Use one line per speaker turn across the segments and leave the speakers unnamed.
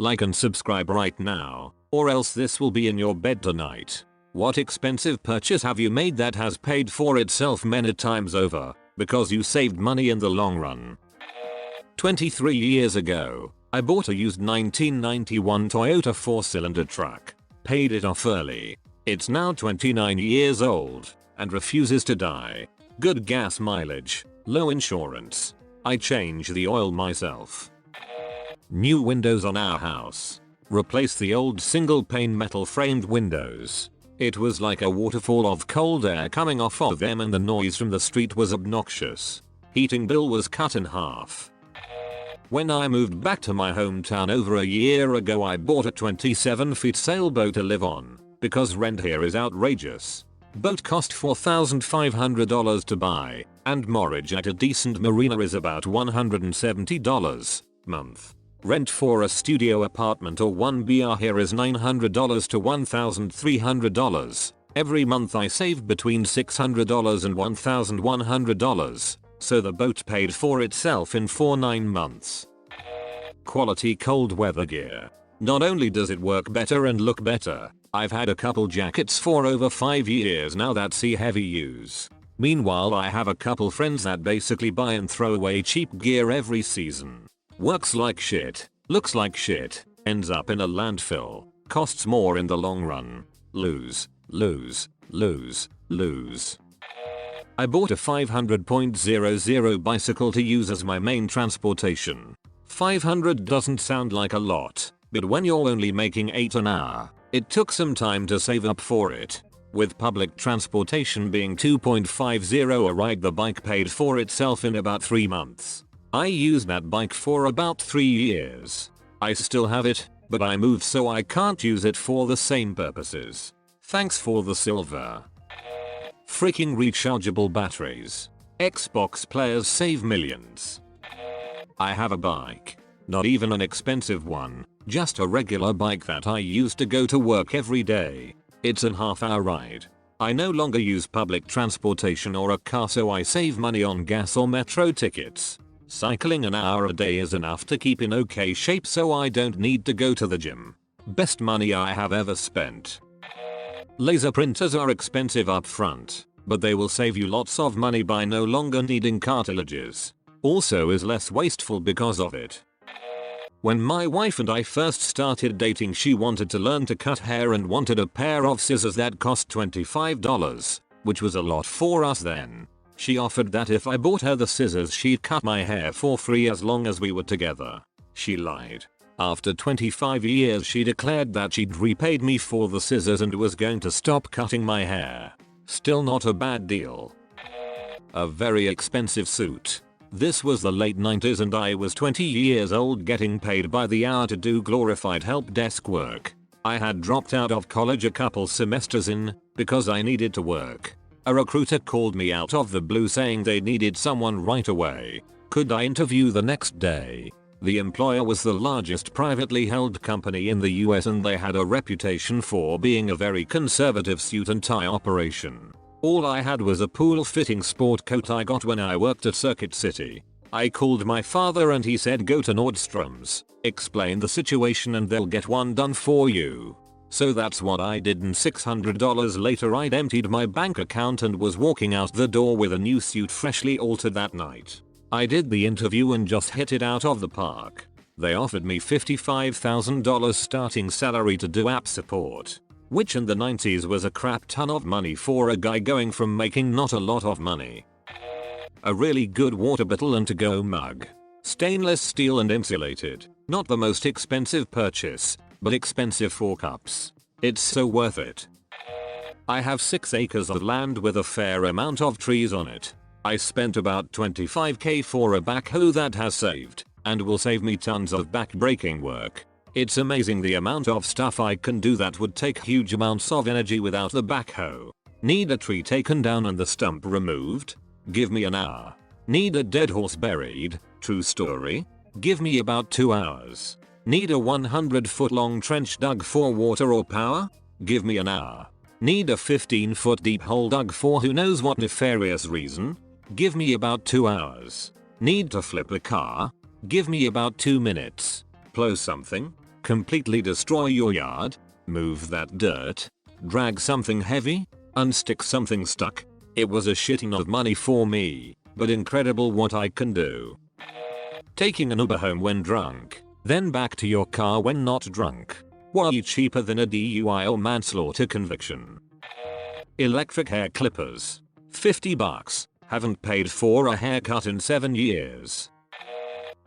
Like and subscribe right now, or else this will be in your bed tonight. What expensive purchase have you made that has paid for itself many times over, because you saved money in the long run? 23 years ago, I bought a used 1991 Toyota 4-cylinder truck. Paid it off early. It's now 29 years old, and refuses to die. Good gas mileage, low insurance. I change the oil myself. New windows on our house. Replace the old single pane metal framed windows. It was like a waterfall of cold air coming off of them, and the noise from the street was obnoxious. Heating bill was cut in half. When I moved back to my hometown over a year ago, I bought a 27-foot sailboat to live on, because rent here is outrageous. Boat cost $4,500 to buy, and mortgage at a decent marina is about $170 a month. Rent for a studio apartment or 1BR here is $900 to $1,300. Every month I saved between $600 and $1,100, so the boat paid for itself in 9 months. Quality cold weather gear. Not only does it work better and look better, I've had a couple jackets for over 5 years now that see heavy use. Meanwhile, I have a couple friends that basically buy and throw away cheap gear every season. Works like shit, looks like shit, ends up in a landfill, costs more in the long run. Lose, lose, lose, lose. I bought a 500.00 bicycle to use as my main transportation. 500 doesn't sound like a lot, but when you're only making 8 an hour, it took some time to save up for it. With public transportation being $2.50 a ride, the bike paid for itself in about 3 months. I used that bike for about 3 years. I still have it, but I moved so I can't use it for the same purposes. Thanks for the silver. Freaking rechargeable batteries. Xbox players save millions. I have a bike. Not even an expensive one, just a regular bike that I use to go to work every day. It's a half-hour ride. I no longer use public transportation or a car, so I save money on gas or metro tickets. Cycling an hour a day is enough to keep in okay shape, so I don't need to go to the gym. Best money I have ever spent. Laser printers are expensive up front, but they will save you lots of money by no longer needing cartilages. Also is less wasteful because of it. When my wife and I first started dating, she wanted to learn to cut hair and wanted a pair of scissors that cost $25, which was a lot for us then. She offered that if I bought her the scissors, she'd cut my hair for free as long as we were together. She lied. After 25 years, she declared that she'd repaid me for the scissors and was going to stop cutting my hair. Still not a bad deal. A very expensive suit. This was the late 90s and I was 20 years old, getting paid by the hour to do glorified help desk work. I had dropped out of college a couple semesters in, because I needed to work. A recruiter called me out of the blue saying they needed someone right away. Could I interview the next day? The employer was the largest privately held company in the US and they had a reputation for being a very conservative suit and tie operation. All I had was a pool-fitting sport coat I got when I worked at Circuit City. I called my father and he said go to Nordstrom's, explain the situation and they'll get one done for you. So that's what I did, and $600 later I'd emptied my bank account and was walking out the door with a new suit freshly altered that night. I did the interview and just hit it out of the park. They offered me $55,000 starting salary to do app support, which in the 90s was a crap ton of money for a guy going from making not a lot of money. A really good water bottle and to-go mug. Stainless steel and insulated. Not the most expensive purchase, but expensive for cups. It's so worth it. I have 6 acres of land with a fair amount of trees on it. I spent about $25k for a backhoe that has saved, and will save me tons of back-breaking work. It's amazing the amount of stuff I can do that would take huge amounts of energy without the backhoe. Need a tree taken down and the stump removed? Give me an hour. Need a dead horse buried? True story? Give me about 2 hours. Need a 100-foot long trench dug for water or power? Give me an hour. Need a 15-foot deep hole dug for who knows what nefarious reason? Give me about 2 hours. Need to flip a car? Give me about 2 minutes. Plow something? Completely destroy your yard? Move that dirt? Drag something heavy? Unstick something stuck? It was a shitting of money for me, but incredible what I can do. Taking an Uber home when drunk, then back to your car when not drunk. Way cheaper than a DUI or manslaughter conviction. Electric hair clippers. $50. Haven't paid for a haircut in 7 years.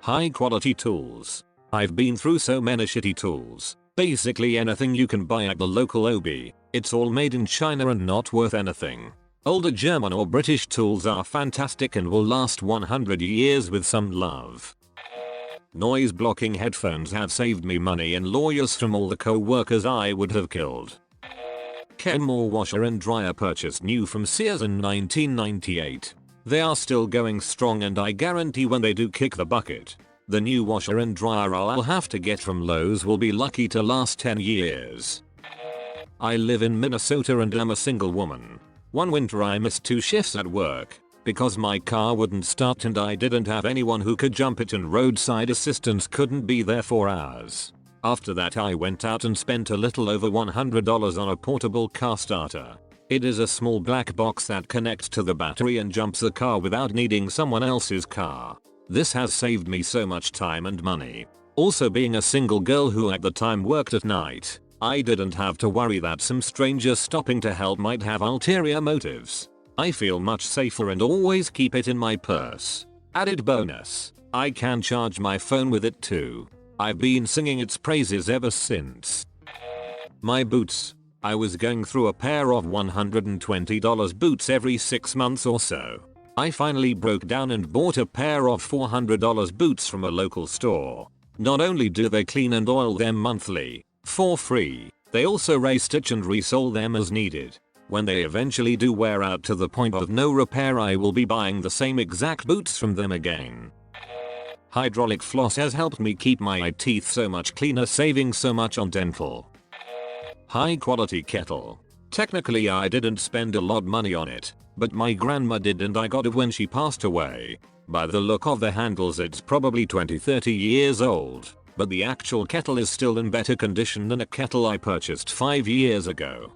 High quality tools. I've been through so many shitty tools. Basically anything you can buy at the local OB. It's all made in China and not worth anything. Older German or British tools are fantastic and will last 100 years with some love. Noise blocking headphones have saved me money and lawyers from all the co-workers I would have killed. Kenmore washer and dryer purchased new from Sears in 1998. They are still going strong and I guarantee when they do kick the bucket, the new washer and dryer I'll have to get from Lowe's will be lucky to last 10 years. I live in Minnesota and am a single woman. One winter I missed 2 shifts at work because my car wouldn't start and I didn't have anyone who could jump it and roadside assistance couldn't be there for hours. After that I went out and spent a little over $100 on a portable car starter. It is a small black box that connects to the battery and jumps the car without needing someone else's car. This has saved me so much time and money. Also being a single girl who at the time worked at night, I didn't have to worry that some stranger stopping to help might have ulterior motives. I feel much safer and always keep it in my purse. Added bonus, I can charge my phone with it too. I've been singing its praises ever since. My boots. I was going through a pair of $120 boots every 6 months or so. I finally broke down and bought a pair of $400 boots from a local store. Not only do they clean and oil them monthly, for free, they also restitch and resole them as needed. When they eventually do wear out to the point of no repair I will be buying the same exact boots from them again. Hydraulic floss has helped me keep my teeth so much cleaner, saving so much on dental. High quality kettle. Technically I didn't spend a lot money on it, but my grandma did and I got it when she passed away. By the look of the handles it's probably 20-30 years old, but the actual kettle is still in better condition than a kettle I purchased 5 years ago.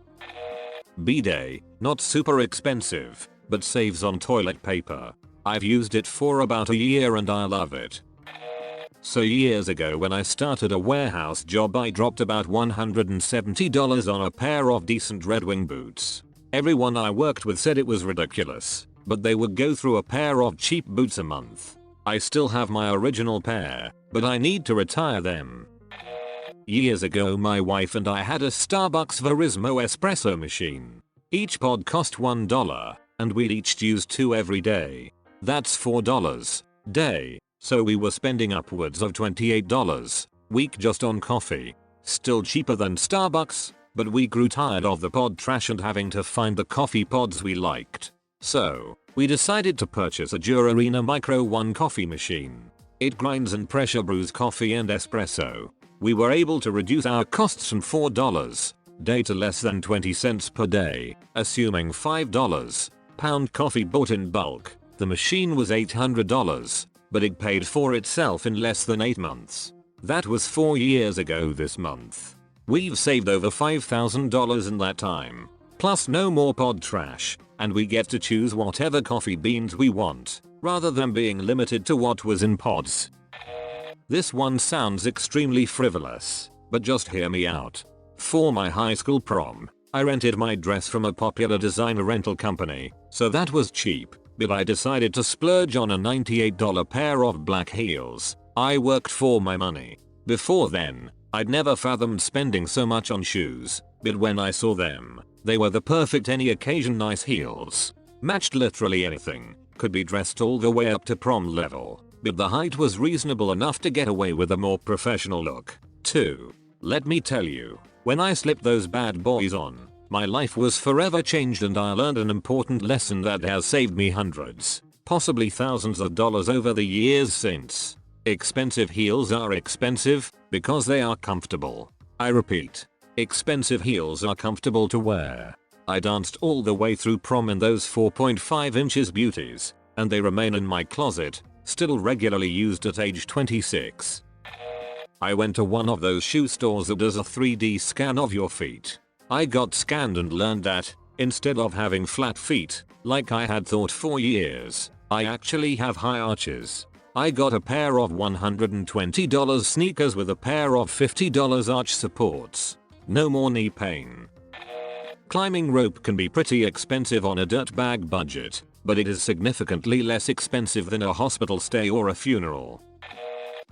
Bidet, not super expensive, but saves on toilet paper. I've used it for about a year and I love it. So years ago when I started a warehouse job I dropped about $170 on a pair of decent Red Wing boots. Everyone I worked with said it was ridiculous, but they would go through a pair of cheap boots a month. I still have my original pair, but I need to retire them. Years ago my wife and I had a Starbucks Verismo espresso machine. Each pod cost $1, and we'd each use 2 every day. That's $4 day, so we were spending upwards of $28 week just on coffee. Still cheaper than Starbucks, but we grew tired of the pod trash and having to find the coffee pods we liked. So, we decided to purchase a Durarina Micro 1 coffee machine. It grinds and pressure brews coffee and espresso. We were able to reduce our costs from $4 day to less than 20 cents per day, assuming $5 pound coffee bought in bulk. The machine was $800, but it paid for itself in less than 8 months. That was 4 years ago this month. We've saved over $5,000 in that time. Plus no more pod trash, and we get to choose whatever coffee beans we want, rather than being limited to what was in pods. This one sounds extremely frivolous, but just hear me out. For my high school prom, I rented my dress from a popular designer rental company, so that was cheap, but I decided to splurge on a $98 pair of black heels. I worked for my money. Before then, I'd never fathomed spending so much on shoes, but when I saw them, they were the perfect any occasion nice heels. Matched literally anything, could be dressed all the way up to prom level, but the height was reasonable enough to get away with a more professional look, too. Let me tell you, when I slipped those bad boys on, my life was forever changed and I learned an important lesson that has saved me hundreds, possibly thousands of dollars over the years since. Expensive heels are expensive because they are comfortable. I repeat, expensive heels are comfortable to wear. I danced all the way through prom in those 4.5 inches beauties, and they remain in my closet, still regularly used at age 26. I went to one of those shoe stores that does a 3D scan of your feet. I got scanned and learned that, instead of having flat feet, like I had thought for years, I actually have high arches. I got a pair of $120 sneakers with a pair of $50 arch supports. No more knee pain. Climbing rope can be pretty expensive on a dirtbag budget, but it is significantly less expensive than a hospital stay or a funeral.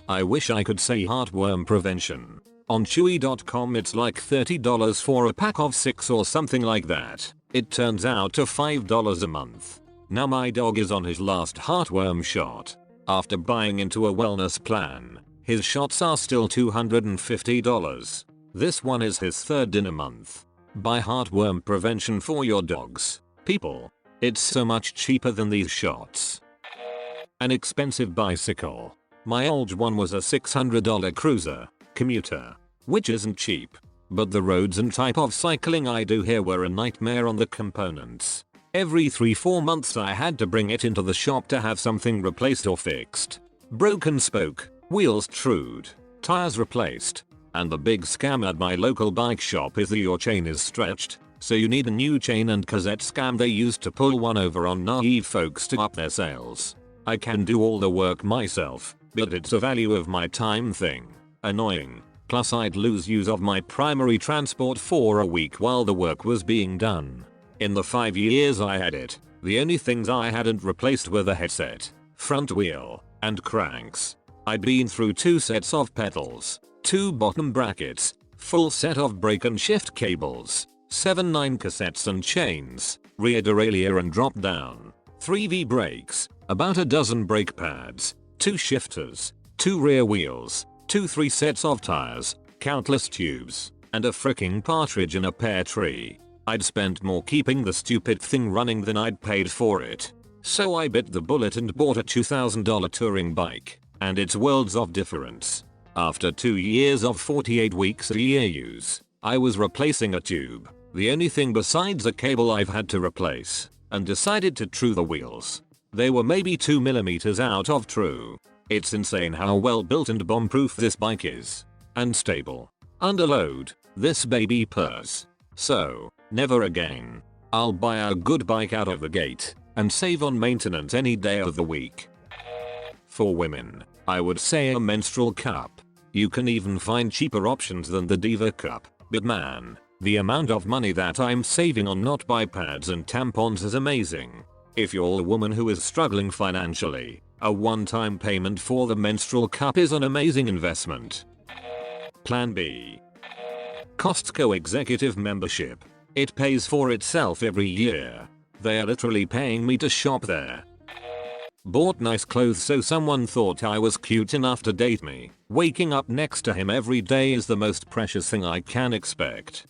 I wish I could say heartworm prevention. On Chewy.com it's like $30 for a pack of 6 or something like that. It turns out to $5 a month. Now my dog is on his last heartworm shot. After buying into a wellness plan, his shots are still $250. This one is his third in a month. Buy heartworm prevention for your dogs. People. It's so much cheaper than these shots. An expensive bicycle. My old one was a $600 cruiser, commuter, which isn't cheap. But the roads and type of cycling I do here were a nightmare on the components. Every 3-4 months I had to bring it into the shop to have something replaced or fixed. Broken spoke, wheels trued, tires replaced. And the big scam at my local bike shop is that your chain is stretched, so you need a new chain and cassette scam they used to pull one over on naive folks to up their sales. I can do all the work myself, but it's a value of my time thing. Annoying. Plus I'd lose use of my primary transport for a week while the work was being done. In the 5 years I had it, the only things I hadn't replaced were the headset, front wheel, and cranks. I'd been through 2 sets of pedals, 2 bottom brackets, full set of brake and shift cables, 7/9 cassettes and chains, rear derailleur and drop down, 3 V-brakes, about a dozen brake pads, 2 shifters, 2 rear wheels, 2-3 sets of tires, countless tubes, and a fricking partridge in a pear tree. I'd spent more keeping the stupid thing running than I'd paid for it. So I bit the bullet and bought a $2,000 touring bike, and it's worlds of difference. After 2 years of 48 weeks a year use, I was replacing a tube, the only thing besides a cable I've had to replace, and decided to true the wheels. They were maybe 2mm out of true. It's insane how well built and bomb-proof this bike is. And stable. Under load, this baby purrs. So, never again. I'll buy a good bike out of the gate, and save on maintenance any day of the week. For women, I would say a menstrual cup. You can even find cheaper options than the Diva cup, but man, the amount of money that I'm saving on not buy pads and tampons is amazing. If you're a woman who is struggling financially, a one-time payment for the menstrual cup is an amazing investment. Plan B. Costco Executive Membership. It pays for itself every year. They are literally paying me to shop there. Bought nice clothes so someone thought I was cute enough to date me. Waking up next to him every day is the most precious thing I can expect.